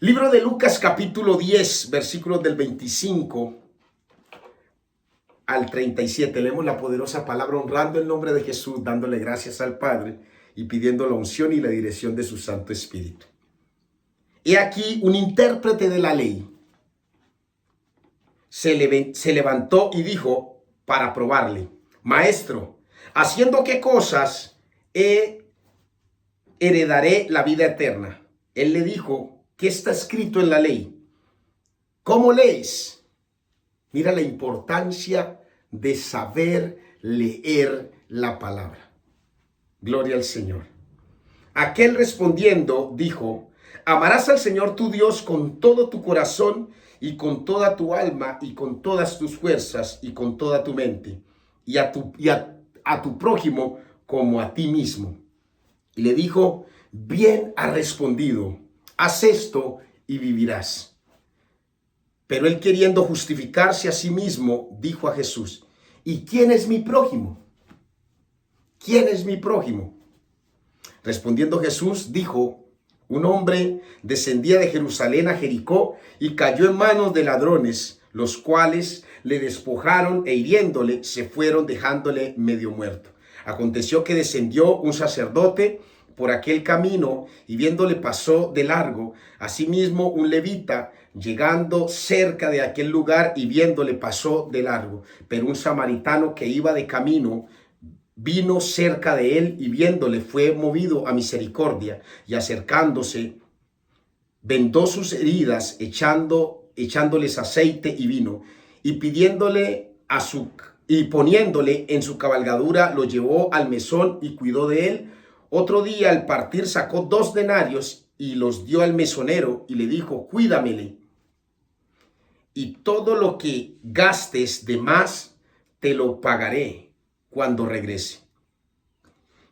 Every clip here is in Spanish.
Libro de Lucas capítulo 10, versículos del 25 al 37. Leemos la poderosa palabra honrando el nombre de Jesús, dándole gracias al Padre y pidiendo la unción y la dirección de su Santo Espíritu. He aquí un intérprete de la ley se levantó y dijo para probarle: Maestro, ¿haciendo qué cosas heredaré la vida eterna? Él le dijo: ¿qué está escrito en la ley? ¿Cómo lees? Mira la importancia de saber leer la palabra. Gloria al Señor. Aquel respondiendo dijo: amarás al Señor tu Dios con todo tu corazón y con toda tu alma y con todas tus fuerzas y con toda tu mente, y a tu prójimo como a ti mismo. Y le dijo: bien has respondido, haz esto y vivirás. Pero él, queriendo justificarse a sí mismo, dijo a Jesús: ¿y quién es mi prójimo? ¿Quién es mi prójimo? Respondiendo Jesús dijo: un hombre descendía de Jerusalén a Jericó y cayó en manos de ladrones, los cuales le despojaron e hiriéndole se fueron, dejándole medio muerto. Aconteció que descendió un sacerdote por aquel camino y viéndole pasó de largo. Asimismo un levita, llegando cerca de aquel lugar y viéndole pasó de largo. Pero un samaritano que iba de camino vino cerca de él y viéndole fue movido a misericordia, y acercándose vendó sus heridas, echándoles aceite y vino, y poniéndole en su cabalgadura, lo llevó al mesón y cuidó de él. Otro día al partir sacó 2 denarios y los dio al mesonero y le dijo: cuídamele, y todo lo que gastes de más te lo pagaré cuando regrese.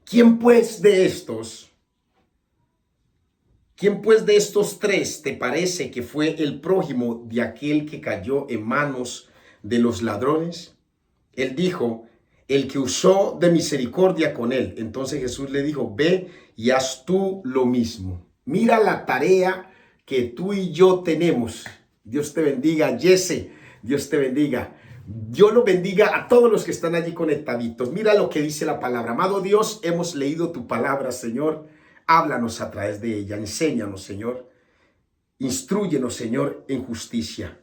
¿Quién pues de estos 3 te parece que fue el prójimo de aquel que cayó en manos de los ladrones? Él dijo: el que usó de misericordia con él. Entonces Jesús le dijo: ve y haz tú lo mismo. Mira la tarea que tú y yo tenemos. Dios te bendiga, Jesse. Dios te bendiga. Dios lo bendiga a todos los que están allí conectaditos. Mira lo que dice la palabra. Amado Dios, hemos leído tu palabra, Señor. Háblanos a través de ella. Enséñanos, Señor. Instrúyenos, Señor, en justicia.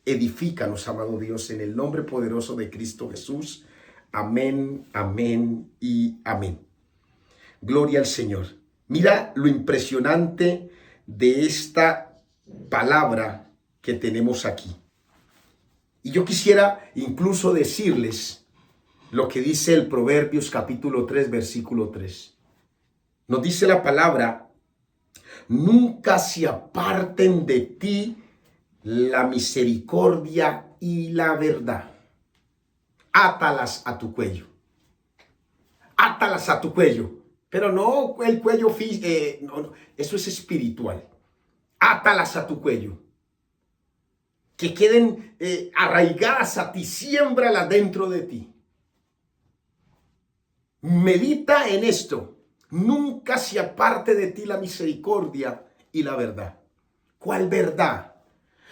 Edifícanos, amado Dios, en el nombre poderoso de Cristo Jesús. Amén, amén y amén. Gloria al Señor. Mira lo impresionante de esta palabra que tenemos aquí. Y yo quisiera incluso decirles lo que dice el Proverbios capítulo 3, versículo 3. Nos dice la palabra: nunca se aparten de ti la misericordia y la verdad. Átalas a tu cuello. Átalas a tu cuello. Pero no el cuello físico, no, eso es espiritual. Átalas a tu cuello. Que queden arraigadas a ti, siémbralas dentro de ti. Medita en esto. Nunca se aparte de ti la misericordia y la verdad. ¿Cuál verdad?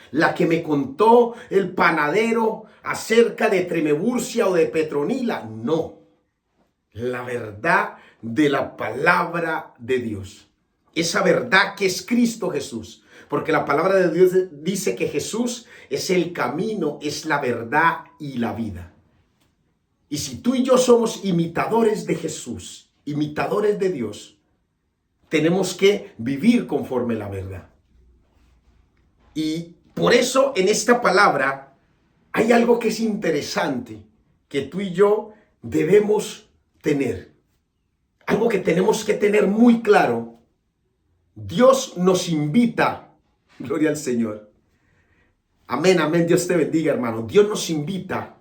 La que me contó el panadero acerca de Tremeburcia o de Petronila. No. La verdad de la palabra de Dios. Esa verdad que es Cristo Jesús. Porque la palabra de Dios dice que Jesús es el camino, es la verdad y la vida. Y si tú y yo somos imitadores de Jesús, imitadores de Dios, tenemos que vivir conforme la verdad. Y por eso en esta palabra hay algo que es interesante, que tú y yo debemos tener. Algo que tenemos que tener muy claro. Dios nos invita. Gloria al Señor. Amén, amén. Dios te bendiga, hermano. Dios nos invita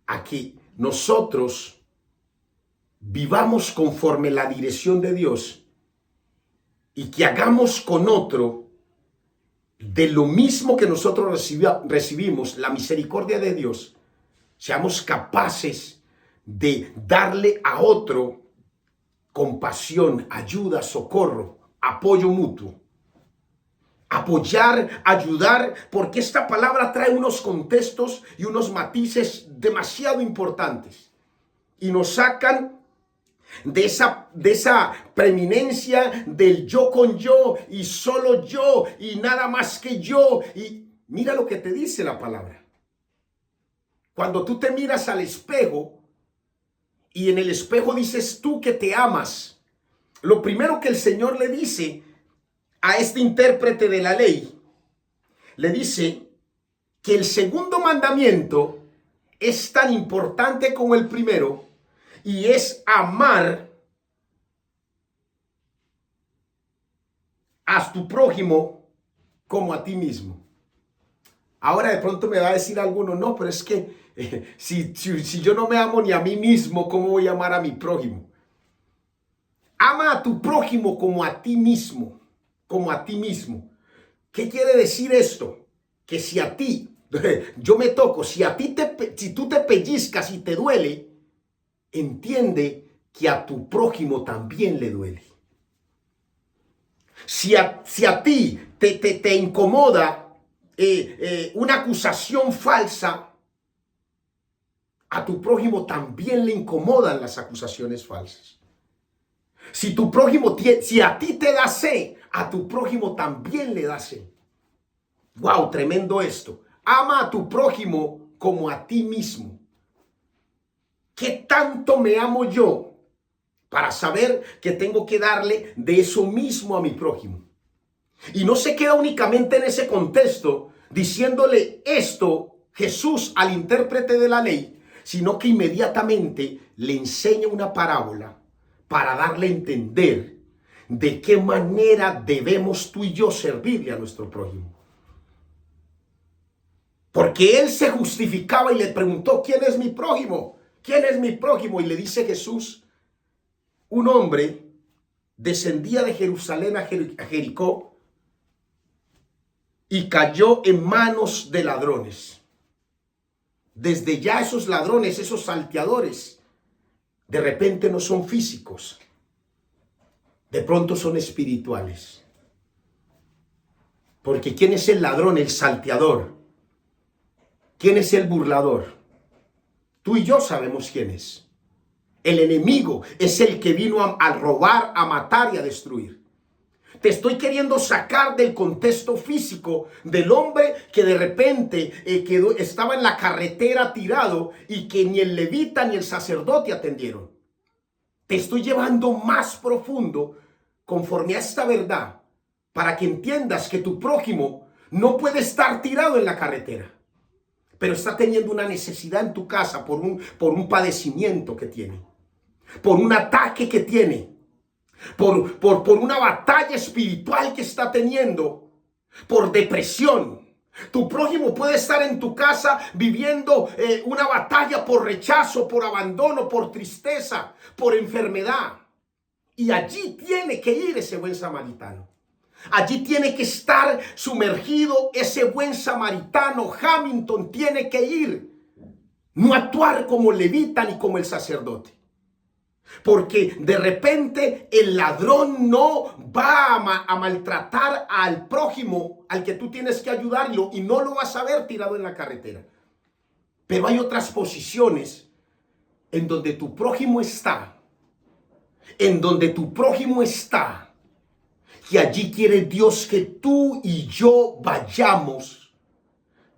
a que nosotros vivamos conforme la dirección de Dios y que hagamos con otro de lo mismo que nosotros recibimos, la misericordia de Dios. Seamos capaces de darle a otro compasión, ayuda, socorro, apoyo mutuo. apoyar, ayudar, porque esta palabra trae unos contextos y unos matices demasiado importantes y nos sacan de esa preeminencia del yo con yo y solo yo y nada más que yo. Y mira lo que te dice la palabra. Cuando tú te miras al espejo y en el espejo dices tú que te amas, lo primero que el Señor le dice a este intérprete de la ley, le dice que el segundo mandamiento es tan importante como el primero y es amar a tu prójimo como a ti mismo. Ahora de pronto me va a decir alguno, no, pero es que si yo no me amo ni a mí mismo, ¿cómo voy a amar a mi prójimo? Ama a tu prójimo como a ti mismo, como a ti mismo. ¿Qué quiere decir esto? Que si a ti, yo me toco, si tú te pellizcas y te duele, entiende que a tu prójimo también le duele. Si a ti te incomoda una acusación falsa, a tu prójimo también le incomodan las acusaciones falsas. Si a ti te da sed, a tu prójimo también le da sed. Wow, tremendo esto. Ama a tu prójimo como a ti mismo. ¿Qué tanto me amo yo para saber que tengo que darle de eso mismo a mi prójimo? Y no se queda únicamente en ese contexto diciéndole esto Jesús al intérprete de la ley, sino que inmediatamente le enseña una parábola para darle a entender de qué manera debemos tú y yo servirle a nuestro prójimo. Porque él se justificaba y le preguntó, ¿quién es mi prójimo? ¿Quién es mi prójimo? Y le dice Jesús, un hombre descendía de Jerusalén a Jericó y cayó en manos de ladrones. Desde ya esos ladrones, esos salteadores, de repente no son físicos, de pronto son espirituales. Porque ¿quién es el ladrón, el salteador? ¿Quién es el burlador? Tú y yo sabemos quién es. El enemigo es el que vino a robar, a matar y a destruir. Te estoy queriendo sacar del contexto físico del hombre que de repente estaba en la carretera tirado y que ni el levita ni el sacerdote atendieron. Te estoy llevando más profundo conforme a esta verdad para que entiendas que tu prójimo no puede estar tirado en la carretera, pero está teniendo una necesidad en tu casa por un padecimiento que tiene, por un ataque que tiene, por una batalla espiritual que está teniendo, por depresión. Tu prójimo puede estar en tu casa viviendo una batalla por rechazo, por abandono, por tristeza, por enfermedad. Y allí tiene que ir ese buen samaritano. Allí tiene que estar sumergido ese buen samaritano. Hamilton tiene que ir. No actuar como levita ni como el sacerdote. Porque de repente el ladrón no va a maltratar al prójimo al que tú tienes que ayudarlo y no lo vas a ver tirado en la carretera. Pero hay otras posiciones en donde tu prójimo está. Y allí quiere Dios que tú y yo vayamos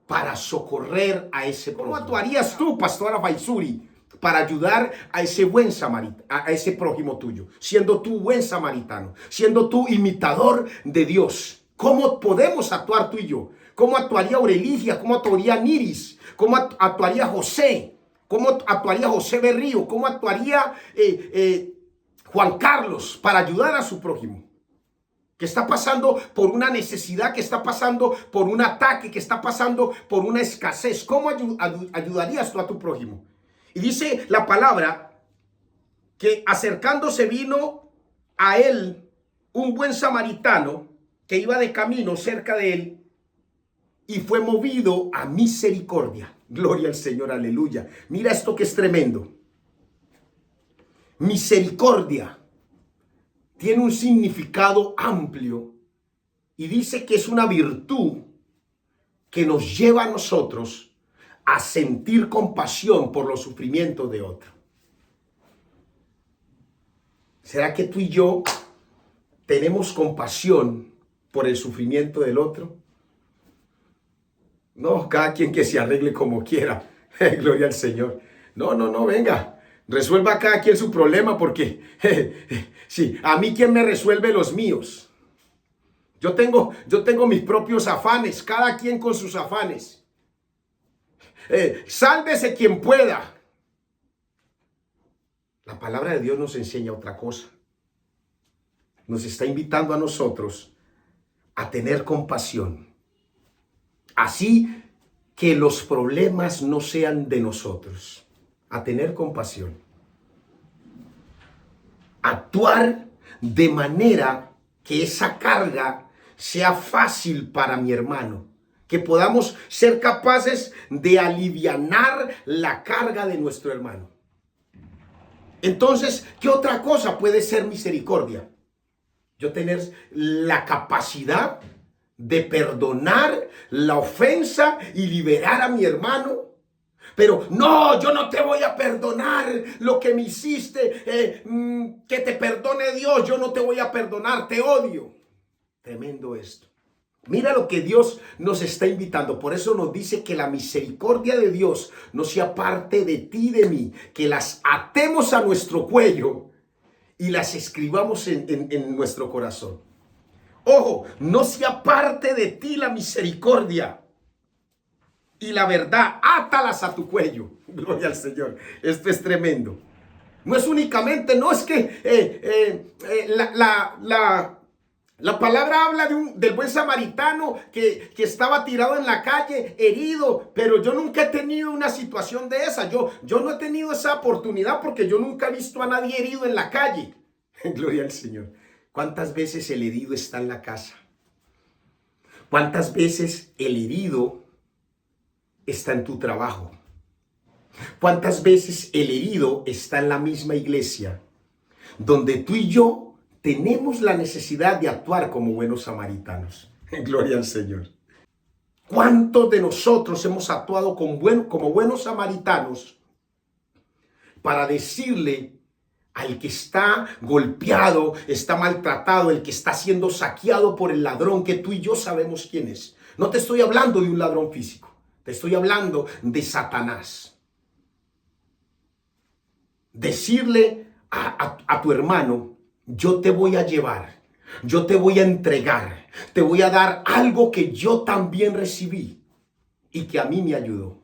para socorrer a ese prójimo. ¿Cómo actuarías tú, pastora Faisuri, para ayudar a ese buen samaritano, a ese prójimo tuyo, siendo tú buen samaritano, siendo tú imitador de Dios? ¿Cómo podemos actuar tú y yo? ¿Cómo actuaría Aureligia? ¿Cómo actuaría Niris? ¿Cómo actuaría José? ¿Cómo actuaría José Berrío? ¿Cómo actuaría Juan Carlos para ayudar a su prójimo? Que está pasando por una necesidad, que está pasando por un ataque, que está pasando por una escasez. ¿Cómo ayudarías tú a tu prójimo? Y dice la palabra que acercándose vino a él un buen samaritano que iba de camino cerca de él y fue movido a misericordia. Gloria al Señor, aleluya. Mira esto que es tremendo. Misericordia tiene un significado amplio Y dice que es una virtud que nos lleva a nosotros a sentir compasión por los sufrimientos de otro. ¿Será que tú y yo tenemos compasión por el sufrimiento del otro? No, cada quien que se arregle como quiera. Gloria al Señor. No, venga. Resuelva cada quien su problema porque, sí, a mí quién me resuelve los míos. Yo tengo mis propios afanes, cada quien con sus afanes. Sálvese quien pueda. La palabra de Dios nos enseña otra cosa. Nos está invitando a nosotros a tener compasión. Así que los problemas no sean de nosotros. A tener compasión. Actuar de manera que esa carga sea fácil para mi hermano. Que podamos ser capaces de alivianar la carga de nuestro hermano. Entonces, ¿qué otra cosa puede ser misericordia? Yo tener la capacidad de perdonar la ofensa y liberar a mi hermano. Pero no, yo no te voy a perdonar lo que me hiciste. Que te perdone Dios, yo no te voy a perdonar, te odio. Tremendo esto. Mira lo que Dios nos está invitando. Por eso nos dice que la misericordia de Dios no sea parte de ti y de mí. Que las atemos a nuestro cuello y las escribamos en nuestro corazón. Ojo, no sea parte de ti la misericordia y la verdad. Átalas a tu cuello. Gloria al Señor. Esto es tremendo. No es únicamente, no es que la palabra habla del buen samaritano que estaba tirado en la calle, herido, pero yo nunca he tenido una situación de esa. Yo no he tenido esa oportunidad porque yo nunca he visto a nadie herido en la calle. Gloria al Señor. ¿Cuántas veces el herido está en la casa? ¿Cuántas veces el herido está en tu trabajo? ¿Cuántas veces el herido está en la misma iglesia donde tú y yo tenemos la necesidad de actuar como buenos samaritanos? Gloria al Señor. ¿Cuántos de nosotros hemos actuado como buenos samaritanos para decirle al que está golpeado, está maltratado, el que está siendo saqueado por el ladrón, que tú y yo sabemos quién es? No te estoy hablando de un ladrón físico, te estoy hablando de Satanás. Decirle a tu hermano: yo te voy a llevar, yo te voy a entregar, te voy a dar algo que yo también recibí y que a mí me ayudó.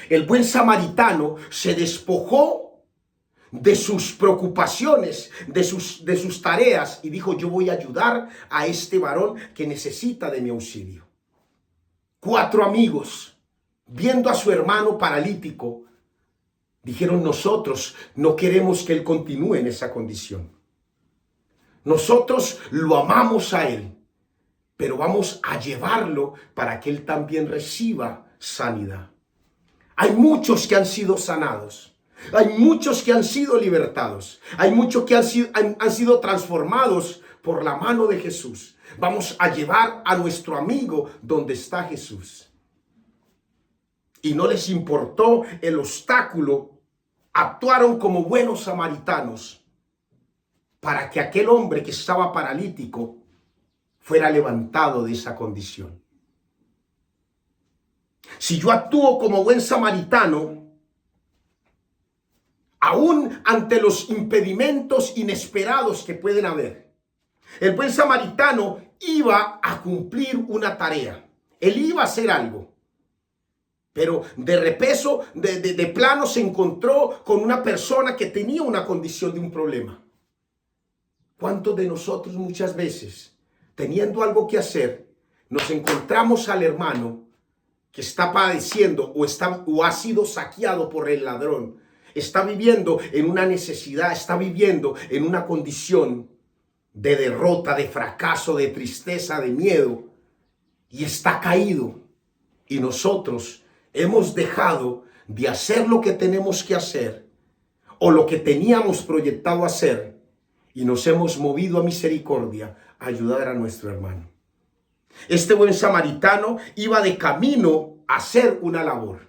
El buen samaritano se despojó de sus preocupaciones, de sus tareas, y dijo: yo voy a ayudar a este varón que necesita de mi auxilio. 4 amigos, viendo a su hermano paralítico, dijeron: nosotros no queremos que él continúe en esa condición. Nosotros lo amamos a él, pero vamos a llevarlo para que él también reciba sanidad. Hay muchos que han sido sanados. Hay muchos que han sido libertados. Hay muchos que han sido transformados por la mano de Jesús. Vamos a llevar a nuestro amigo donde está Jesús. Y no les importó el obstáculo. Actuaron como buenos samaritanos para que aquel hombre que estaba paralítico fuera levantado de esa condición. Si yo actúo como buen samaritano, aún ante los impedimentos inesperados que pueden haber, el buen samaritano iba a cumplir una tarea. Él iba a hacer algo. Pero de repeso, de plano, se encontró con una persona que tenía una condición de un problema. ¿Cuántos de nosotros muchas veces, teniendo algo que hacer, nos encontramos al hermano que está padeciendo o ha sido saqueado por el ladrón? Está viviendo en una necesidad, está viviendo en una condición de derrota, de fracaso, de tristeza, de miedo, y está caído. Y nosotros hemos dejado de hacer lo que tenemos que hacer o lo que teníamos proyectado hacer y nos hemos movido a misericordia a ayudar a nuestro hermano. Este buen samaritano iba de camino a hacer una labor.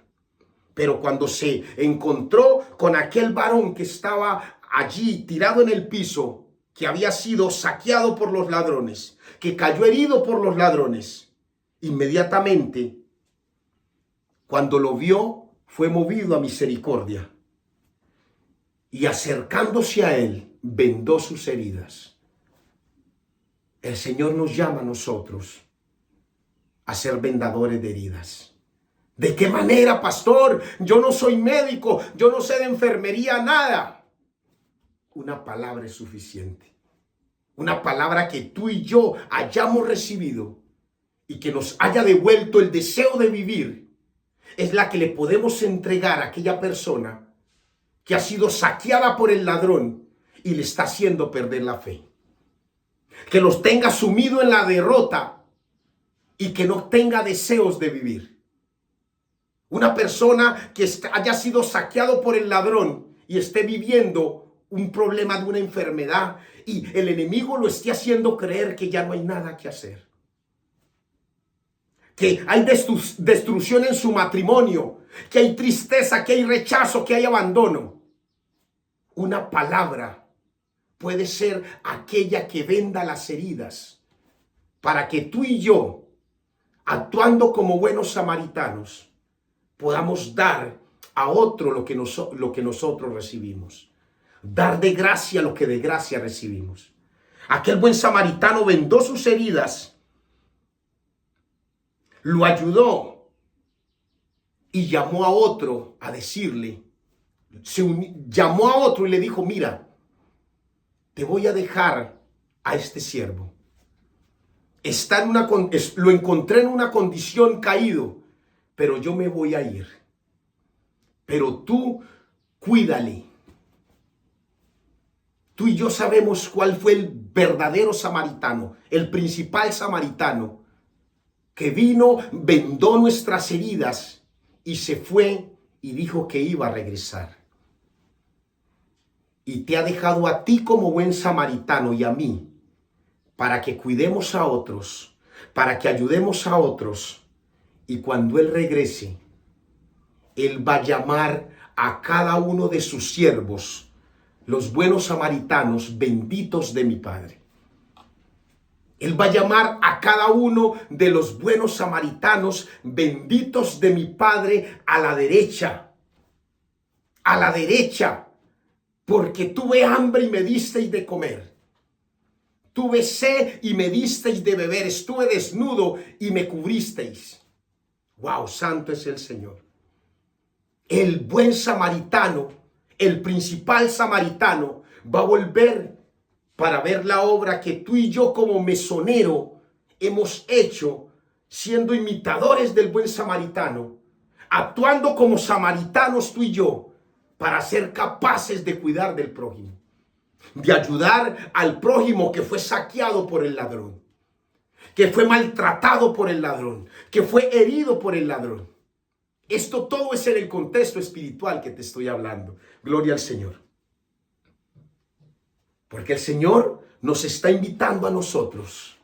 Pero cuando se encontró con aquel varón que estaba allí tirado en el piso, que había sido saqueado por los ladrones, que cayó herido por los ladrones, inmediatamente, cuando lo vio, fue movido a misericordia. Y acercándose a él, vendó sus heridas. El Señor nos llama a nosotros a ser vendadores de heridas. ¿De qué manera, pastor? Yo no soy médico, yo no sé de enfermería, nada. Una palabra es suficiente. Una palabra que tú y yo hayamos recibido y que nos haya devuelto el deseo de vivir, es la que le podemos entregar a aquella persona que ha sido saqueada por el ladrón y le está haciendo perder la fe. Que los tenga sumido en la derrota y que no tenga deseos de vivir. Una persona que haya sido saqueado por el ladrón y esté viviendo un problema de una enfermedad y el enemigo lo esté haciendo creer que ya no hay nada que hacer. Que hay destrucción en su matrimonio, que hay tristeza, que hay rechazo, que hay abandono. Una palabra puede ser aquella que venda las heridas para que tú y yo, actuando como buenos samaritanos, podamos dar a otro lo que nosotros recibimos. Dar de gracia lo que de gracia recibimos. Aquel buen samaritano vendó sus heridas, lo ayudó y llamó a otro a decirle, llamó a otro y le dijo, mira, te voy a dejar a este siervo. Lo encontré en una condición caído, pero yo me voy a ir. Pero tú cuídale. Tú y yo sabemos cuál fue el verdadero samaritano, el principal samaritano, que vino, vendó nuestras heridas y se fue y dijo que iba a regresar. Y te ha dejado a ti como buen samaritano y a mí, para que cuidemos a otros, para que ayudemos a otros. Y cuando Él regrese, Él va a llamar a cada uno de sus siervos, los buenos samaritanos, benditos de mi Padre. Él va a llamar a cada uno de los buenos samaritanos, benditos de mi Padre, a la derecha. A la derecha. Porque tuve hambre y me disteis de comer. Tuve sed y me disteis de beber. Estuve desnudo y me cubristeis. ¡Wow! Santo es el Señor. El buen samaritano, el principal samaritano, va a volver para ver la obra que tú y yo como mesonero hemos hecho, siendo imitadores del buen samaritano, actuando como samaritanos tú y yo, para ser capaces de cuidar del prójimo, de ayudar al prójimo que fue saqueado por el ladrón, que fue maltratado por el ladrón, que fue herido por el ladrón. Esto todo es en el contexto espiritual que te estoy hablando. Gloria al Señor. Porque el Señor nos está invitando a nosotros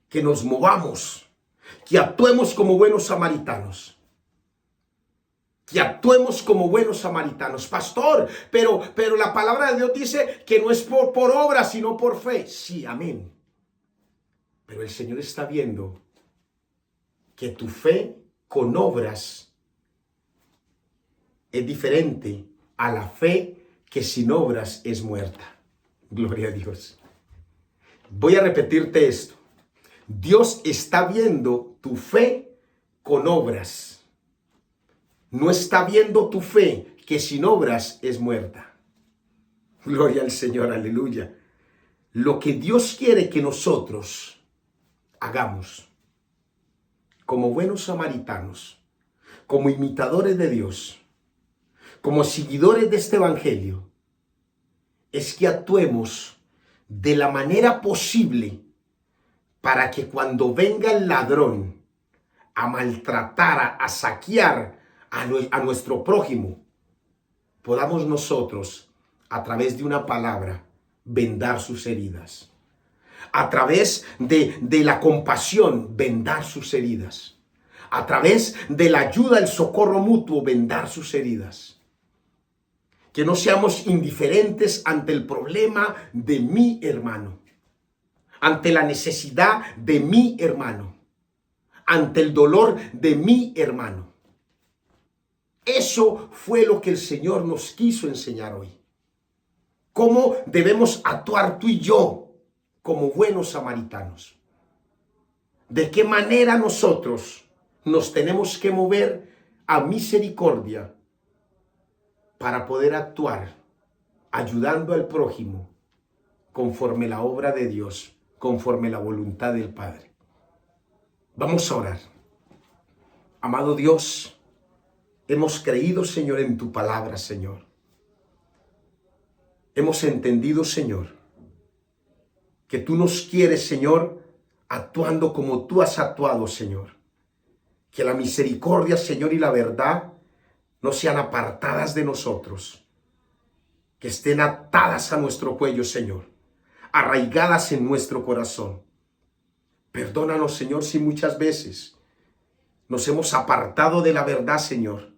que nos movamos, que actuemos como buenos samaritanos. Que actuemos como buenos samaritanos. Pastor, pero la palabra de Dios dice que no es por obra, sino por fe. Sí, amén. Pero el Señor está viendo que tu fe con obras es diferente a la fe que sin obras es muerta. Gloria a Dios. Voy a repetirte esto. Dios está viendo tu fe con obras. No está viendo tu fe que sin obras es muerta. Gloria al Señor, aleluya. Lo que Dios quiere que nosotros hagamos como buenos samaritanos, como imitadores de Dios, como seguidores de este evangelio, es que actuemos de la manera posible para que cuando venga el ladrón a maltratar, a saquear a nuestro prójimo, podamos nosotros, a través de una palabra, vendar sus heridas. A través de la compasión, vendar sus heridas. A través de la ayuda, el socorro mutuo, vendar sus heridas. Que no seamos indiferentes ante el problema de mi hermano, ante la necesidad de mi hermano, ante el dolor de mi hermano. Eso fue lo que el Señor nos quiso enseñar hoy. ¿Cómo debemos actuar tú y yo como buenos samaritanos? ¿De qué manera nosotros nos tenemos que mover a misericordia para poder actuar ayudando al prójimo conforme la obra de Dios, conforme la voluntad del Padre? Vamos a orar. Amado Dios, hemos creído, Señor, en tu palabra, Señor. Hemos entendido, Señor, que tú nos quieres, Señor, actuando como tú has actuado, Señor. Que la misericordia, Señor, y la verdad no sean apartadas de nosotros. Que estén atadas a nuestro cuello, Señor. Arraigadas en nuestro corazón. Perdónanos, Señor, si muchas veces nos hemos apartado de la verdad, Señor.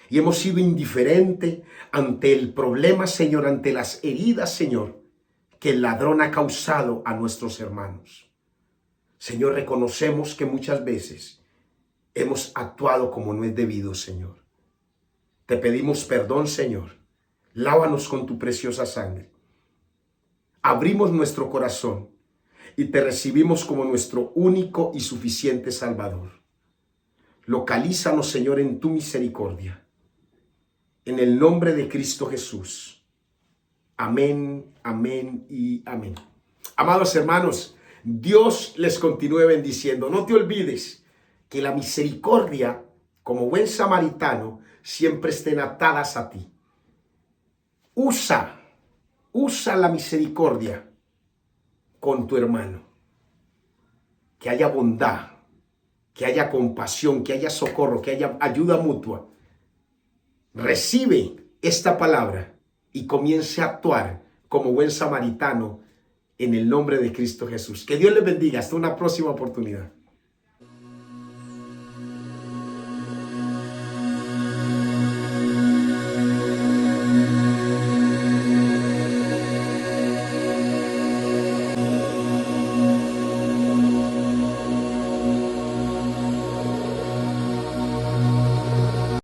Y hemos sido indiferentes ante el problema, Señor, ante las heridas, Señor, que el ladrón ha causado a nuestros hermanos. Señor, reconocemos que muchas veces hemos actuado como no es debido, Señor. Te pedimos perdón, Señor. Lávanos con tu preciosa sangre. Abrimos nuestro corazón y te recibimos como nuestro único y suficiente Salvador. Localízanos, Señor, en tu misericordia. En el nombre de Cristo Jesús. Amén, amén y amén. Amados hermanos, Dios les continúe bendiciendo. No te olvides que la misericordia, como buen samaritano, siempre estén atadas a ti. Usa la misericordia con tu hermano. Que haya bondad, que haya compasión, que haya socorro, que haya ayuda mutua. Recibe esta palabra y comience a actuar como buen samaritano en el nombre de Cristo Jesús. Que Dios les bendiga. Hasta una próxima oportunidad.